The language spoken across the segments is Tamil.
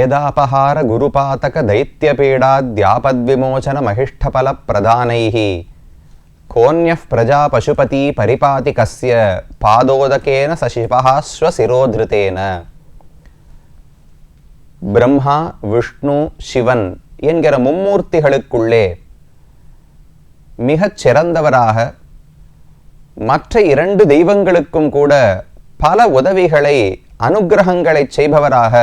வேதாபஹார குருபாதக தைத்யபீடாத்யாபத்விமோசன மகிஷ்டபல பிரதானைஹ கோன்யஃப் பிரஜா பசுபதி பரிபாதி கஸ்ய பாதோதகேன சசிபஹ ஸ்வசிரோத்ருதேன. பிரம்மா, விஷ்ணு, சிவன் என்கிற மும்மூர்த்திகளுக்குள்ளே மிகச் சிறந்தவராக மற்ற இரண்டு தெய்வங்களுக்கும் கூட பல உதவிகளை அனுக்கிரகங்களை செய்பவராக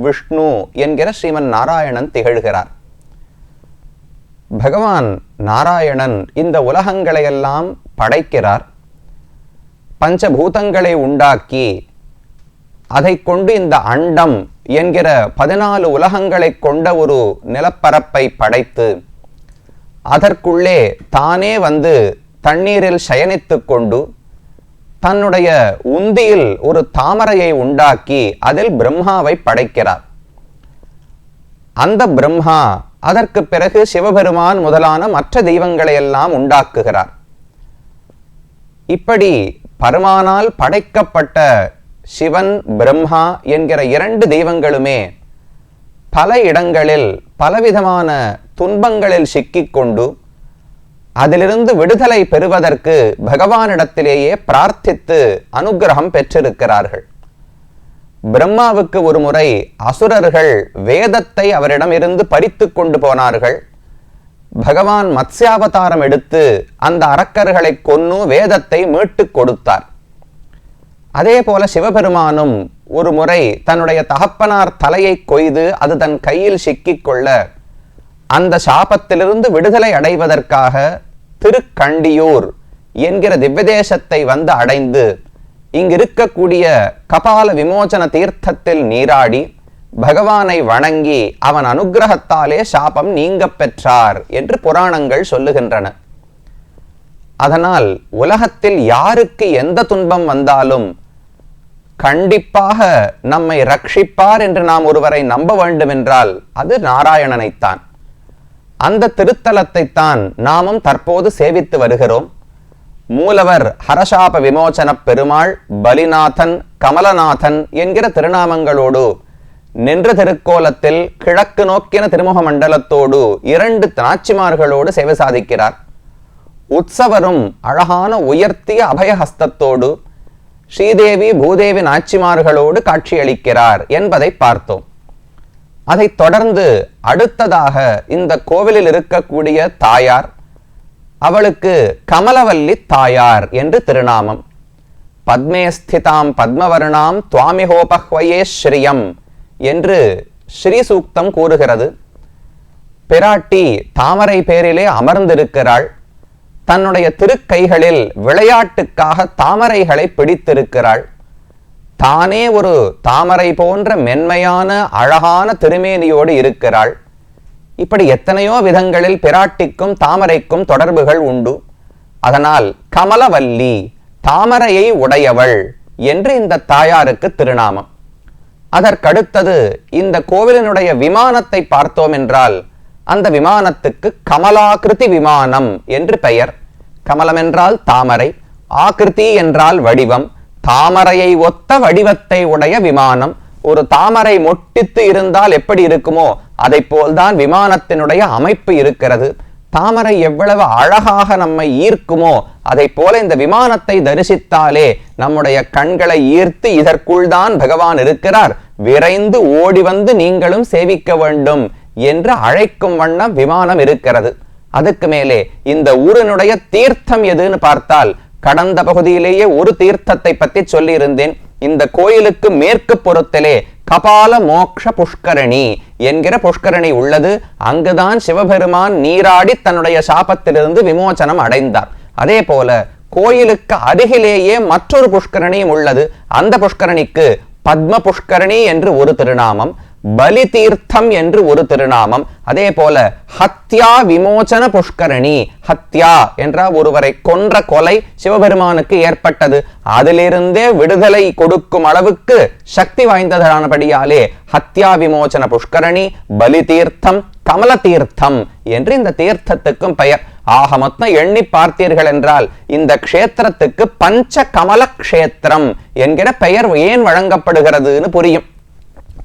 விஷ்ணு என்கிற ஸ்ரீமன் நாராயணன் திகழ்கிறார். பகவான் நாராயணன் இந்த உலகங்களையெல்லாம் படைக்கிறார். பஞ்சபூதங்களை உண்டாக்கி அதை கொண்டு இந்த அண்டம் என்கிற 14 உலகங்களை கொண்ட ஒரு நிலப்பரப்பை படைத்து அதற்குள்ளே தானே வந்து தண்ணீரில் சயனித்து கொண்டு தன்னுடைய உந்தியில் ஒரு தாமரையை உண்டாக்கி அதில் பிரம்மாவை படைக்கிறார். அந்த பிரம்மா அதற்கு பிறகு சிவபெருமான் முதலான மற்ற தெய்வங்களை எல்லாம் உண்டாக்குகிறார். இப்படி பரமானால் படைக்கப்பட்ட சிவன், பிரம்மா என்கிற இரண்டு தெய்வங்களுமே பல இடங்களில் பலவிதமான துன்பங்களில் சிக்கிக்கொண்டு அதிலிருந்து விடுதலை பெறுவதற்கு பகவானிடத்திலேயே பிரார்த்தித்து அனுக்கிரகம் பெற்றிருக்கிறார்கள். பிரம்மாவுக்கு ஒரு முறை அசுரர்கள் வேதத்தை அவரிடம் இருந்து பறித்து கொண்டு போனார்கள். பகவான் மத்ஸ்யாவதாரம் எடுத்து அந்த அரக்கர்களை கொன்னு வேதத்தை மீட்டு கொடுத்தார். அதே போல சிவபெருமானும் ஒரு முறை தன்னுடைய தகப்பனார் தலையை கொய்து அது தன் கையில் சிக்கிக்கொள்ள அந்த சாபத்திலிருந்து விடுதலை அடைவதற்காக திருக்கண்டியூர் என்கிற திவ்யதேசத்தை வந்து அடைந்து இங்கிருக்கக்கூடிய கபால விமோசன தீர்த்தத்தில் நீராடி பகவானை வணங்கி அவன் அனுக்கிரகத்தாலே சாபம் நீங்க பெற்றார் என்று புராணங்கள் சொல்லுகின்றன. அதனால் உலகத்தில் யாருக்கு எந்த துன்பம் வந்தாலும் கண்டிப்பாக நம்மை ரட்சிப்பார் என்று நாம் ஒருவரை நம்ப வேண்டுமென்றால் அது நாராயணனைத்தான். அந்த திருத்தலத்தை தான் நாமும் தற்போது சேவித்து வருகிறோம். மூலவர் ஹரசாப விமோசன பெருமாள், பலிநாதன், கமலநாதன் என்கிற திருநாமங்களோடு நின்ற திருக்கோலத்தில் கிழக்கு நோக்கின திருமுக மண்டலத்தோடு 2 நாச்சிமார்களோடு சேவை சாதிக்கிறார். உற்சவரும் அழகான உயர்த்திய அபயஹஸ்தத்தோடு ஸ்ரீதேவி, பூதேவி நாச்சிமார்களோடு காட்சியளிக்கிறார் என்பதை பார்த்தோம். அதைத் தொடர்ந்து அடுத்ததாக இந்த கோவிலில் இருக்கக்கூடிய தாயார், அவளுக்கு கமலவல்லி தாயார் என்று திருநாமம். பத்மே ஸ்திதாம் பத்மவர்ணாம் துவாமிஹோபஹ்வயே ஸ்ரீயம் என்று ஸ்ரீ சூக்தம் கூறுகிறது. பிராட்டி தாமரை பேரிலே அமர்ந்திருக்கிறாள். தன்னுடைய திருக்கைகளில் விளையாட்டுக்காக தாமரைகளை பிடித்திருக்கிறாள். தானே ஒரு தாமரை போன்ற மென்மையான அழகான திருமேனியோடு இருக்கிறாள். இப்படி எத்தனையோ விதங்களில் பிராட்டிக்கும் தாமரைக்கும் தொடர்புகள் உண்டு. அதனால் கமலவல்லி, தாமரையை உடையவள் என்று இந்த தாயாருக்கு திருநாமம். அதற்கடுத்தது இந்த கோவிலினுடைய விமானத்தை பார்த்தோம் என்றால் அந்த விமானத்துக்கு கமலாகிருதி விமானம் என்று பெயர். கமலம் என்றால் தாமரை, ஆகிருதி என்றால் வடிவம், தாமரையை ஒத்த வடிவத்தை உடைய விமானம். ஒரு தாமரை மொட்டித்து இருந்தால் எப்படி இருக்குமோ அதை போல்தான் விமானத்தினுடைய அமைப்பு இருக்கிறது. தாமரை எவ்வளவு அழகாக நம்மை ஈர்க்குமோ அதை போல இந்த விமானத்தை தரிசித்தாலே நம்முடைய கண்களை ஈர்த்து இதற்குள் தான் பகவான் இருக்கிறார், விரைந்து ஓடி வந்து நீங்களும் சேவிக்க வேண்டும் என்று அழைக்கும் வண்ணம் விமானம் இருக்கிறது. அதுக்கு மேலே இந்த ஊரினுடைய தீர்த்தம் எதுன்னு பார்த்தால் கடந்த பகுதியிலேயே ஒரு தீர்த்தத்தை பற்றி சொல்லியிருந்தேன். இந்த கோயிலுக்கு மேற்கு புறத்திலே கபால மோக்ஷ புஷ்கரணி என்கிற புஷ்கரணி உள்ளது. அங்குதான் சிவபெருமான் நீராடி தன்னுடைய சாபத்திலிருந்து விமோசனம் அடைந்தார். அதே போல கோயிலுக்கு அருகிலேயே மற்றொரு புஷ்கரணியும் உள்ளது. அந்த புஷ்கரணிக்கு பத்ம புஷ்கரணி என்று ஒரு திருநாமம், பலி தீர்த்தம் என்று ஒரு திருநாமம். அதே போல ஹத்யா விமோசன புஷ்கரணி, ஹத்யா என்ற ஒருவரை கொன்ற கொலை சிவபெருமானுக்கு ஏற்பட்டது, அதிலிருந்தே விடுதலை கொடுக்கும் அளவுக்கு சக்தி வாய்ந்ததானபடியாலே ஹத்யா விமோசன புஷ்கரணி, பலி தீர்த்தம், கமல தீர்த்தம் என்று இந்த தீர்த்தத்துக்கும் பெயர். ஆக மொத்தம் எண்ணி பார்த்தீர்கள் என்றால் இந்த க்ஷேத்திரத்துக்கு பஞ்ச கமல க்ஷேத்திரம் என்கிற பெயர் ஏன் வழங்கப்படுகிறதுன்னு புரியும்.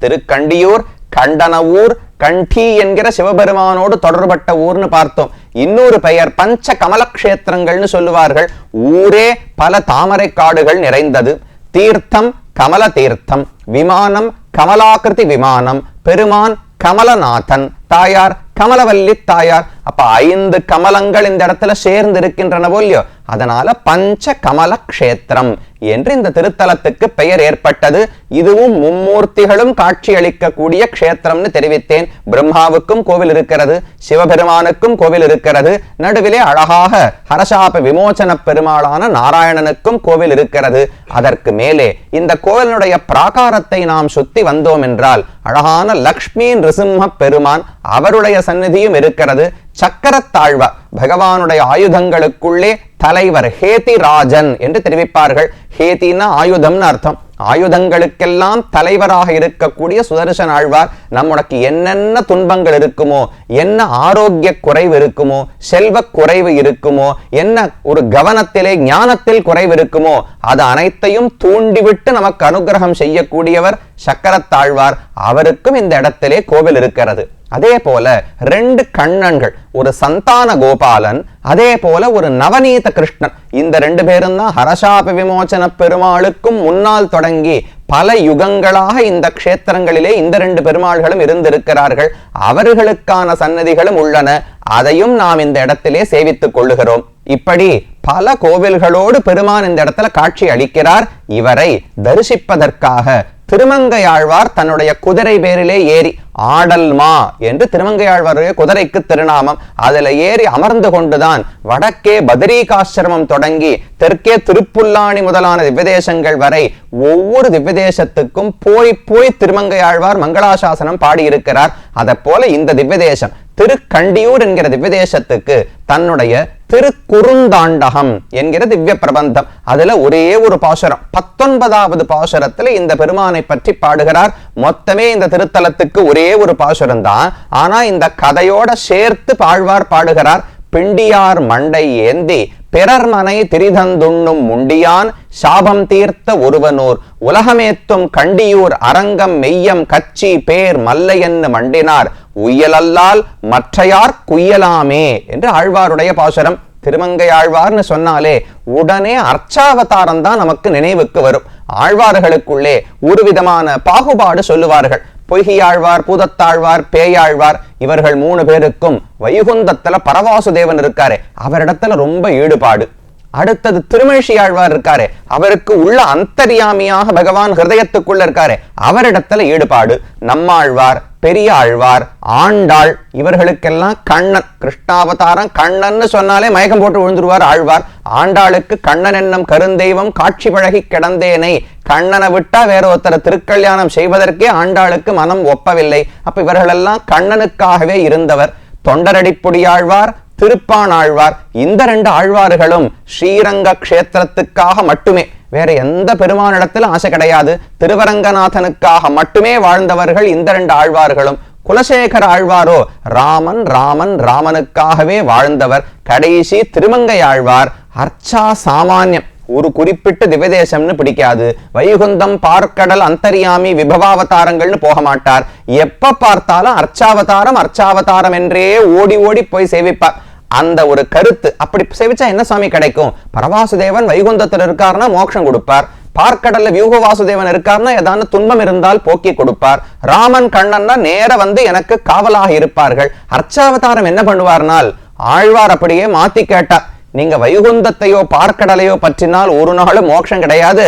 திருக்கண்டியூர் கண்டன ஊர், கண்டி என்கிற சிவபெருமானோடு தொடர்பட்ட ஊர்னு பார்த்தோம். இன்னொரு பெயர் பஞ்ச கமல கஷேத்திரங்கள்னு சொல்லுவார்கள். ஊரே பல தாமரை காடுகள் நிறைந்தது. தீர்த்தம் கமல தீர்த்தம், விமானம் கமலாகிருதி விமானம், பெருமான் கமலநாதன், தாயார் கமலவல்லி தாயார். அப்ப 5 கமலங்கள் இந்த இடத்துல சேர்ந்து இருக்கின்றனவோ இல்லையோ, அதனால பஞ்ச கமல கஷேத்திரம் என்று இந்த திருத்தலத்துக்கு பெயர் ஏற்பட்டது. இதுவும் மும்மூர்த்திகளும் காட்சி அளிக்கக்கூடிய கஷேத்திரம்னு தெரிவித்தேன். பிரம்மாவுக்கும் கோவில் இருக்கிறது, சிவபெருமானுக்கும் கோவில் இருக்கிறது, நடுவிலே அழகாக ஹரசாப விமோசன பெருமாளான நாராயணனுக்கும் கோவில் இருக்கிறது. அதற்கு மேலே இந்த கோவிலுடைய பிராகாரத்தை நாம் சுத்தி வந்தோம் என்றால் அழகான லக்ஷ்மி நிருசிம்ம பெருமான் அவருடைய சந்நிதியும் இருக்கிறது. சக்கரத்தாழ்வார் பகவானுடைய ஆயுதங்களுக்குள்ளே தலைவர் ஹேதிராஜன் என்று தெரிவிப்பார்கள். ஹேதினா ஆயுதம்னு அர்த்தம். ஆயுதங்களுக்கெல்லாம் தலைவராக இருக்கக்கூடிய சுதர்சன ஆழ்வார் நம்முடைய என்னென்ன துன்பங்கள் இருக்குமோ, என்ன ஆரோக்கிய குறைவு இருக்குமோ, செல்வ குறைவு இருக்குமோ, என்ன ஒரு கவனத்திலே ஞானத்தில் குறைவு இருக்குமோ, அது அனைத்தையும் தூண்டிவிட்டு நமக்கு அனுகிரகம் செய்யக்கூடியவர் சக்கரத்தாழ்வார். அவருக்கும் இந்த இடத்திலே கோவில் இருக்கிறது. அதே போல 2 கண்ணன்கள், ஒரு சந்தான கோபாலன், அதே போல ஒரு நவநீத கிருஷ்ணன். இந்த 2 பேரும் தான் ஹரசாப விமோசன பெருமாளுக்கும் முன்னால் தொடங்கி பல யுகங்களாக இந்த க்ஷேத்திரங்களிலே இந்த 2 பெருமாள்களும் இருந்திருக்கிறார்கள். அவர்களுக்கான சன்னதிகளும் உள்ளன. அதையும் நாம் இந்த இடத்திலே சேவித்துக் கொள்ளுகிறோம். இப்படி பல கோவில்களோடு பெருமான் இந்த இடத்துல காட்சி அளிக்கிறார். இவரை தரிசிப்பதற்காக திருமங்கையாழ்வார் தன்னுடைய குதிரை பேரிலே ஏறி, ஆடல்மா என்று திருமங்கையாழ்வாருடைய குதிரைக்கு திருநாமம், அதுல ஏறி அமர்ந்து கொண்டுதான் வடக்கே பதரீகாசிரமம் தொடங்கி தெற்கே திருப்புல்லாணி முதலான திவ்யதேசங்கள் வரை ஒவ்வொரு திவ்யதேசத்துக்கும் போய் போய் திருமங்கையாழ்வார் மங்களாசாசனம் பாடியிருக்கிறார். அதை போல இந்த திவ்யதேசம் திருக்கண்டியூர் என்கிற திவ்யதேசத்துக்கு தன்னுடைய திருக்குறுந்தாண்டகம் என்கிற திவ்ய பிரபந்தம், அதுல ஒரே ஒரு பாசுரம் 19வது பாசுரத்துல இந்த பெருமானை பற்றி பாடுகிறார். மொத்தமே இந்த திருத்தலத்துக்கு ஒரே ஒரு பாசுரம் தான். ஆனா இந்த கதையோட சேர்த்து ஆழ்வார் பாடுகிறார். பிண்டியார் மண்டை ஏந்தி பிறர் மனை திரிதந்துண்ணும் முண்டியான் சாபம் தீர்த்த ஒருவனூர் உலகமேத்தும் கண்டியூர் அரங்கம் மெய்யம் கச்சி பேர் மல்லையன்னு மண்டினார் உய்யலல்லால் மற்றையார் குய்யலாமே என்று ஆழ்வாருடைய பாசுரம். திருமங்கை ஆழ்வார்னு சொன்னாலே உடனே அர்ச்சாவதாரம் தான் நமக்கு நினைவுக்கு வரும். ஆழ்வார்களுக்குள்ளே ஒரு விதமான பாகுபாடு சொல்லுவார்கள். பொய்கையாழ்வார், பூதத்தாழ்வார், பேயாழ்வார், இவர்கள் 3 பேருக்கும் வைகுந்தத்துல பரவாசுதேவன் இருக்காரு, அவரிடத்துல ரொம்ப ஈடுபாடு. அடுத்தது திருமழிசை ஆழ்வார் இருக்காரு, அவருக்கு உள்ள அந்தர்யாமியாக பகவான் ஹிருதயத்துக்குள்ள இருக்காரு, அவரிடத்துல ஈடுபாடு. நம்மாழ்வார், பெரிய ஆழ்வார், ஆண்டாள், இவர்களுக்கெல்லாம் கண்ணன், கிருஷ்ணாவதாரம் கண்ணன்னு சொன்னாலே மயக்கம் போட்டு விழுந்துருவார் ஆழ்வார். ஆண்டாளுக்கு கண்ணன் என்னும் கருந்தெய்வம் காட்சி பழகி கிடந்தேனை, கண்ணனை விட்டா வேற ஒருத்தர திருக்கல்யாணம் செய்வதற்கே ஆண்டாளுக்கு மனம் ஒப்பவில்லை. அப்ப இவர்களெல்லாம் கண்ணனுக்காகவே இருந்தவர். தொண்டரடிப்புடியாழ்வார், திருப்பான் ஆழ்வார், இந்த 2 ஆழ்வார்களும் ஸ்ரீரங்க கஷேத்திரத்துக்காக மட்டுமே, வேற எந்த பெருமானிடத்தில் ஆசை கிடையாது, திருவரங்கநாதனுக்காக மட்டுமே வாழ்ந்தவர்கள் இந்த 2 ஆழ்வார்களும். குலசேகர ஆழ்வாரோ ராமன் ராமன் ராமனுக்காகவே வாழ்ந்தவர். கடைசி திருமங்கை ஆழ்வார் அர்ச்சா சாமான்யம், ஒரு குறிப்பிட்ட திவ்யதேசம்னு பிடிக்காது, வைகுந்தம் பார்க்கடல் அந்தர்யாமி விபவாவதாரங்கள்னு போக மாட்டார். எப்ப பார்த்தாலும் அர்ச்சாவதாரம் அர்ச்சாவதாரம் என்றே ஓடி ஓடி போய் சேவிப்பார். அந்த ஒரு கருத்து, அப்படி சேவிச்சா என்ன சுவாமி கிடைக்கும்? பரவாசுதேவன் வைகுந்தத்தில் இருக்காருன்னா மோட்சம் கொடுப்பார், பார்க்கடல்ல வியூக வாசுதேவன் இருக்காருன்னா ஏதாவது துன்பம் இருந்தால் போக்கி கொடுப்பார், ராமன் கண்ணன்னா நேர வந்து எனக்கு காவலாக இருப்பார்கள். அர்ச்சாவதாரம் என்ன பண்ணுவார்னால் ஆழ்வார் அப்படியே மாத்தி கேட்டார், நீங்க வைகுந்தத்தையோ பார்க்கடலையோ பற்றினால் ஒரு நாளும் மோட்சம் கிடையாது,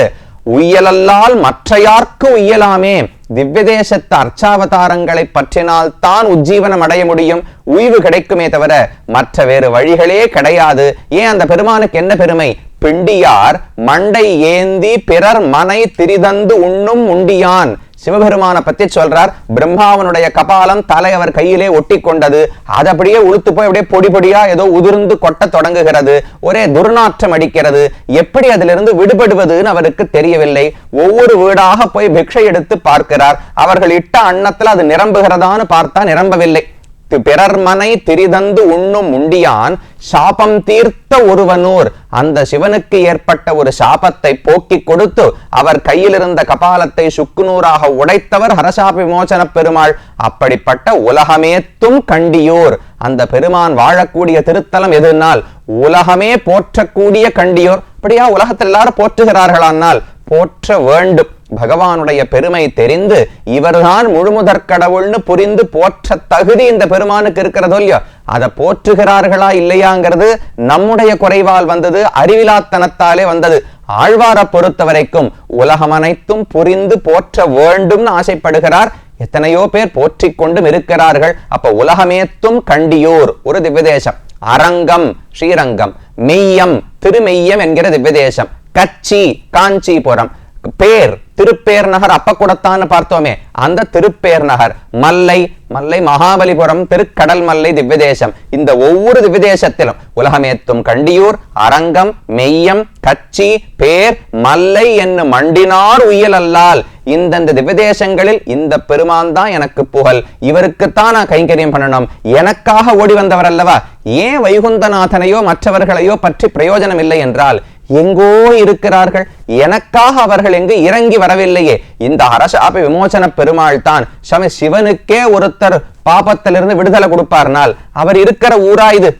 உய்யலல்லால் மற்றையார்க்கு உய்யலாமே, திவ்யதேசத்து அர்ச்சாவதாரங்களை பற்றினால் தான் உஜ்ஜீவனம் அடைய முடியும், உய்வு கிடைக்குமே தவிர மற்ற வேறு வழிகளே கிடையாது. ஏன் அந்த பெருமானுக்கு என்ன பெருமை? பிண்டியார் மண்டை ஏந்தி பிறர் மனை திரிதந்து உண்ணும் உண்டியான். சிவபெருமான பத்தி சொல்றார். பிரம்மாவனுடைய கபாலம் தலை அவர் கையிலே ஒட்டி கொண்டது, அது அப்படியே உளுத்து போய் அப்படியே பொடி பொடியா ஏதோ உதிர்ந்து கொட்ட தொடங்குகிறது, ஒரே துர்நாற்றம் அடிக்கிறது. எப்படி அதிலிருந்து விடுபடுவதுன்னு அவருக்கு தெரியவில்லை. ஒவ்வொரு வீடாக போய் பிக்ஷை எடுத்து பார்க்கிறார். அவர்கள் இட்ட அன்னத்துல அது நிரம்புகிறதான்னு பார்த்தா நிரம்பவில்லை. பிறர் மனை திரிதந்து உண்ணும் உண்டியான் சாபம் தீர்த்த ஒருவனூர். அந்த சிவனுக்கு ஏற்பட்ட ஒரு சாபத்தை போக்கி கொடுத்து அவர் கையில் இருந்த கபாலத்தை சுக்குநூறாக உடைத்தவர் ஹரசாப விமோசன பெருமாள். அப்படிப்பட்ட உலகமேத்தும் கண்டியோர். அந்த பெருமான் வாழக்கூடிய திருத்தலம் எதுனால் உலகமே போற்றக்கூடிய கண்டியோர். அப்படியா உலகத்தில் எல்லாரும் போற்றுகிறார்களானால் போற்ற வேண்டும். பகவானுடைய பெருமை தெரிந்து இவர்தான் முழுமுதற் கடவுள்னு புரிந்து போற்ற தகுதி இந்த பெருமானுக்கு இருக்கிறதோ இல்லையோ, அதை போற்றுகிறார்களா இல்லையாங்கிறது நம்முடைய குறைவால் வந்தது, அறிவிலாத்தனத்தாலே வந்தது. ஆழ்வாரை பொறுத்த வரைக்கும் உலகம் அனைத்தும் புரிந்து போற்ற வேண்டும்னு ஆசைப்படுகிறார். எத்தனையோ பேர் போற்றிக் கொண்டும் இருக்கிறார்கள். அப்ப உலகமேத்தும் கண்டியோர் ஒரு திவ்யதேசம், அரங்கம் ஸ்ரீரங்கம், மெய்யம் திருமெய்யம் என்கிற திவ்யதேசம், கச்சி காஞ்சிபுரம், பேர் திருப்பேர் நகர் அப்ப கூடத்தான்னு பார்த்தோமே அந்த திருப்பேர் நகர், மல்லை மல்லை மகாபலிபுரம், திருக்கடல் மல்லை திவ்யதேசம். இந்த ஒவ்வொரு திவ்யதேசத்திலும் உலகமேத்தும் கண்டியூர், அரங்கம், மெய்யம், கச்சி, பேர், மல்லை என்னும் மண்டினார் உயல் அல்லால். இந்த திவ்யதேசங்களில் இந்த பெருமான் தான் எனக்கு புகழ், இவருக்குத்தான் நான் கைங்கரியம் பண்ணணும், எனக்காக ஓடி வந்தவர் அல்லவா. ஏன் வைகுந்தநாதனையோ மற்றவர்களையோ பற்றி பிரயோஜனம் இல்லை என்றால் எங்கோ இருக்கிறார்கள், எனக்காக அவர்கள் எங்கு இறங்கி வரவில்லையே. இந்த ஹரசாப விமோசன பெருமாள் தான் சிவனுக்கே ஒருத்தர் பாபத்திலிருந்து விடுதலை கொடுப்பார்னால் அவர் இருக்கிற ஊரா இது?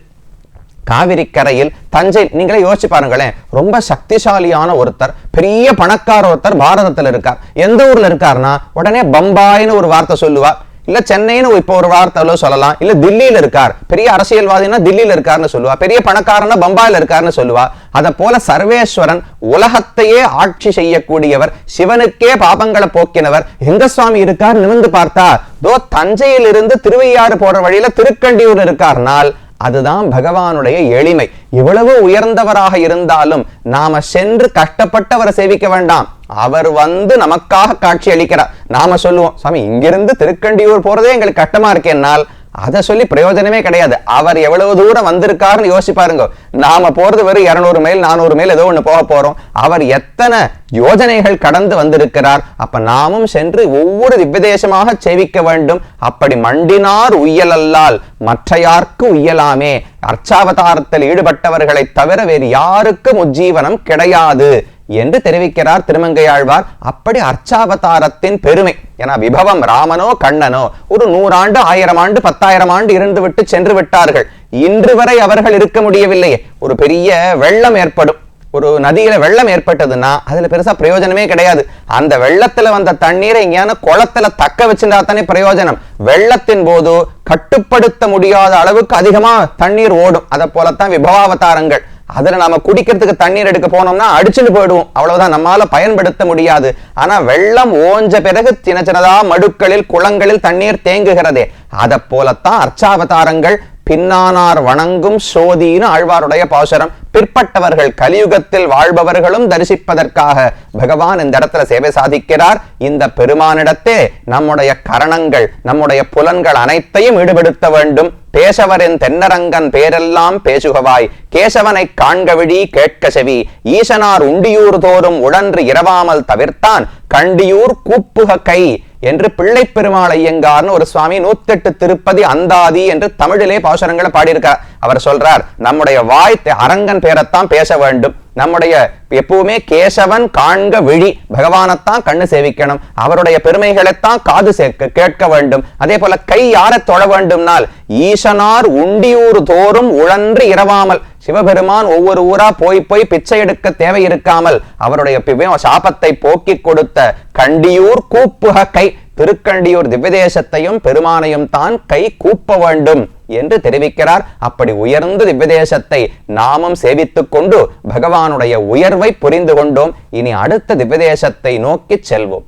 காவிரி கரையில் தஞ்சை, நீங்களே யோசிச்சு பாருங்களேன். ரொம்ப சக்திசாலியான ஒருத்தர், பெரிய பணக்கார ஒருத்தர் பாரதத்தில் இருக்கார். எந்த ஊர்ல இருக்காருன்னா உடனே பம்பாய்னு ஒரு வார்த்தை சொல்லுவார், இல்ல சென்னைன்னு இப்ப ஒரு வார்த்தை சொல்லலாம், இல்ல தில்லியில இருக்கார், பெரிய அரசியல்வாதினா தில்லியில இருக்காருன்னு சொல்லுவா, பெரிய பணக்காரனா பம்பாயில இருக்காருன்னு சொல்லுவா. அத போல சர்வேஸ்வரன் உலகத்தையே ஆட்சி செய்யக்கூடியவர், சிவனுக்கே பாபங்களை போக்கினவர். எங்க சுவாமி இருக்கார் நிமிர்ந்து பார்த்தா தோ தஞ்சையிலிருந்து திருவையாறு போற வழியில திருக்கண்டியூர் இருக்கார்னால் அதுதான் பகவானுடைய எளிமை. இவ்வளவு உயர்ந்தவராக இருந்தாலும் நாம சென்று கஷ்டப்பட்டவரை சேவிக்க வேண்டாம், அவர் வந்து நமக்காக காட்சி அளிக்கிறார். நாம சொல்லுவோம் சுவாமி இங்கிருந்து திருக்கண்டியூர் போறதே எங்களுக்கு கஷ்டமா இருக்கேன்னால் அதை சொல்லி பிரயோஜனமே கிடையாது. அவர் எவ்வளவு தூரம் வந்திருக்காருன்னு யோசிப்பாருங்க. நாம போறது வெறும் 200 மைல் 400 மைல் ஏதோ ஒண்ணு போக போறோம், அவர் எத்தனை யோஜனைகள் கடந்து வந்திருக்கிறார். அப்ப நாமும் சென்று ஒவ்வொரு திவ்யதேசமாக சேவிக்க வேண்டும். அப்படி மண்டினார் உய்யலல்லால் மற்றையார்க்கு உய்யலாமே. அர்ச்சாவதாரத்தில் ஈடுபட்டவர்களை தவிர வேறு யாருக்கும் உஜ்ஜீவனம் கிடையாது என்று தெரிவிக்கிறார் திருமங்கையாழ்வார். அப்படி அர்ச்சாவதாரத்தின் பெருமை. ஏன்னா விபவம் ராமனோ கண்ணனோ ஒரு 100 ஆண்டு 1000 ஆண்டு 10,000 ஆண்டு இருந்து விட்டு சென்று விட்டார்கள். இன்று வரை அவர்கள் இருக்க முடியவில்லையே. ஒரு பெரிய வெள்ளம் ஏற்படும், ஒரு நதியில வெள்ளம் ஏற்பட்டதுன்னா அதுல பெருசா பிரயோஜனமே கிடையாது. அந்த வெள்ளத்துல வந்த தண்ணீரை எங்கேயான குளத்துல தக்க வச்சுட்டா தானே பிரயோஜனம். வெள்ளத்தின் போது கட்டுப்படுத்த முடியாத அளவுக்கு அதிகமா தண்ணீர் ஓடும். அதை போலத்தான் விபவாவதாரங்கள். அதுல நாம குடிக்கிறதுக்கு தண்ணீர் எடுக்க போனோம்னா அடிச்சுட்டு போயிடுவோம், அவ்வளவுதான், நம்மால பயன்படுத்த முடியாது. ஆனா வெள்ளம் ஓஞ்ச பிறகு சின்ன சின்னதா மடுக்களில் குளங்களில் தண்ணீர் தேங்குகிறதே, அதை போலத்தான் அர்ச்சாவதாரங்கள். பின்னானார் வணங்கும் சோதின்னு ஆழ்வாருடைய பாசுரம். பிற்பட்டவர்கள் கலியுகத்தில் வாழ்பவர்களும் தரிசிப்பதற்காக பகவான் இந்த இடத்துல சேவை சாதிக்கிறார். இந்த பெருமானிடத்தே நம்முடைய கரணங்கள் நம்முடைய புலன்கள் அனைத்தையும் ஈடுபடுத்த வேண்டும். பேசவரின் தென்னரங்கன் பேரெல்லாம் பேசுகவாய், கேசவனை காண்கவிழி கேட்க செவி, ஈசனார் உண்டியூர் தோறும் உடன்று இரவாமல் தவிர்த்தான் கண்டியூர் கூப்புக கை என்று பிள்ளை பெருமாள் ஐயங்கார்னு ஒரு சுவாமி 108 திருப்பதி அந்தாதி என்று தமிழிலே பாசுரங்களை பாடியிருக்கார். அவர் சொல்றார் நம்முடைய வாய் அரங்கன் பேரத்தான் பேச வேண்டும், நம்முடைய எப்பவுமே கேசவன் காண்க விழி, பகவானத்தான் கண்ணு சேவிக்கணும், அவருடைய பெருமைகளைத்தான் காது கேட்க வேண்டும். அதே போல கை யாரை தொழ வேண்டும்னால் ஈசனார் உண்டியூர் தோறும் உழன்று இரவாமல், சிவபெருமான் ஒவ்வொரு ஊரா போய் போய் பிச்சை எடுக்க தேவை இருக்காமல் அவருடைய சாபத்தை போக்கி கொடுத்த கண்டியூர் கூப்புக கை, திருக்கண்டியூர் திவ்யதேசத்தையும் பெருமானையும் தான் கை கூப்ப வேண்டும் என்று தெரிவிக்கிறார். அப்படி உயர்ந்த திவ்யதேசத்தை நாமும் சேவித்துக் கொண்டு பகவானுடைய உயர்வை புரிந்து கொண்டோம். இனி அடுத்த திவ்யதேசத்தை நோக்கி செல்வோம்.